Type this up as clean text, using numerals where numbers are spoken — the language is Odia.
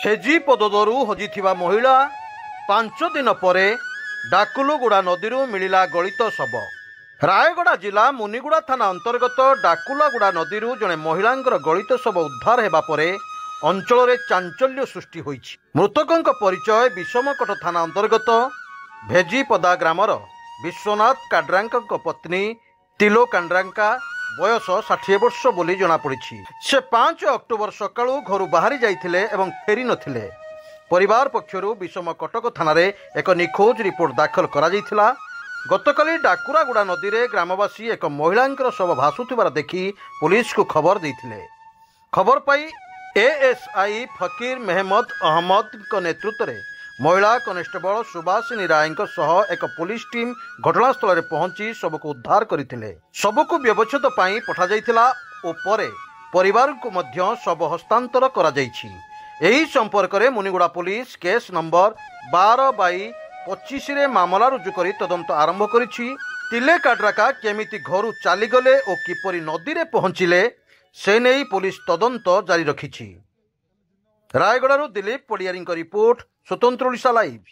ହେଜି ପଦଦରୁ ହଜିଥିବା ମହିଳା 5 ଦିନ ପରେ ଡାକୁଲୁଗୁଡ଼ା ନଦୀରୁ ମିଳିଲା ଗଳିତ ଶବ। ରାୟଗଡ଼ା ଜିଲ୍ଲା ମୁନିଗୁଡ଼ା ଥାନା ଅନ୍ତର୍ଗତ ଡାକୁଲଗୁଡ଼ା ନଦୀରୁ ଜଣେ ମହିଳାଙ୍କର ଗଳିତ ଶବ ଉଦ୍ଧାର ହେବା ପରେ ଅଞ୍ଚଳରେ ଚାଞ୍ଚଲ୍ୟ ସୃଷ୍ଟି ହୋଇଛି। ମୃତକଙ୍କ ପରିଚୟ ବିଷମକଟ ଥାନା ଅନ୍ତର୍ଗତ ଭେଜିପଦା ଗ୍ରାମର ବିଶ୍ୱନାଥ କାଡ୍ରାଙ୍କ ପତ୍ନୀ ତିଲୋ କାଡ୍ରାଙ୍କା, ବୟସ 60 ବର୍ଷ ବୋଲି ଜଣାପଡ଼ିଛି। ସେ 5 ଅକ୍ଟୋବର ସକାଳୁ ଘରୁ ବାହାରି ଯାଇଥିଲେ ଏବଂ ଫେରି ନଥିଲେ। ପରିବାର ପକ୍ଷରୁ ବିଷମକଟକ ଥାନାରେ ଏକ ନିଖୋଜ ରିପୋର୍ଟ ଦାଖଲ କରାଯାଇଥିଲା। ଗତକାଲି ଡାକୁରାଗୁଡ଼ା ନଦୀରେ ଗ୍ରାମବାସୀ ଏକ ମହିଳାଙ୍କର ଶବ ଭାସୁଥିବାର ଦେଖି ପୁଲିସକୁ ଖବର ଦେଇଥିଲେ। ଖବର ପାଇ ଏଏସ୍ଆଇ ଫକିର ମେହମଦ ଅହମ୍ମଦଙ୍କ ନେତୃତ୍ୱରେ ମହିଳା କନେଷ୍ଟବଳ ସୁବାସିନୀ ରାୟଙ୍କ ସହ ଏକ ପୁଲିସ ଟିମ୍ ଘଟଣାସ୍ଥଳରେ ପହଞ୍ଚି ଶବକୁ ଉଦ୍ଧାର କରିଥିଲେ। ଶବକୁ ବ୍ୟବଚ୍ଛେଦ ପାଇଁ ପଠାଯାଇଥିଲା ଓ ପରେ ପରିବାରକୁ ମଧ୍ୟ ଶବ ହସ୍ତାନ୍ତର କରାଯାଇଛି। ଏହି ସମ୍ପର୍କରେ ମୁନିଗୁଡ଼ା ପୁଲିସ କେସ୍ ନମ୍ବର 12/25ରେ ମାମଲା ରୁଜୁ କରି ତଦନ୍ତ ଆରମ୍ଭ କରିଛି। ତିଲେ କାଡ୍ରାକା କେମିତି ଘରୁ ଚାଲିଗଲେ ଓ କିପରି ନଦୀରେ ପହଞ୍ଚିଲେ ସେ ନେଇ ପୁଲିସ ତଦନ୍ତ ଜାରି ରଖିଛି। ରାୟଗଡ଼ାରୁ ଦିଲ୍ଲୀପ ପଡ଼ିଆରୀଙ୍କ ରିପୋର୍ଟ, ସ୍ୱତନ୍ତ୍ର ଓଡ଼ିଶା ଲାଇଭ୍।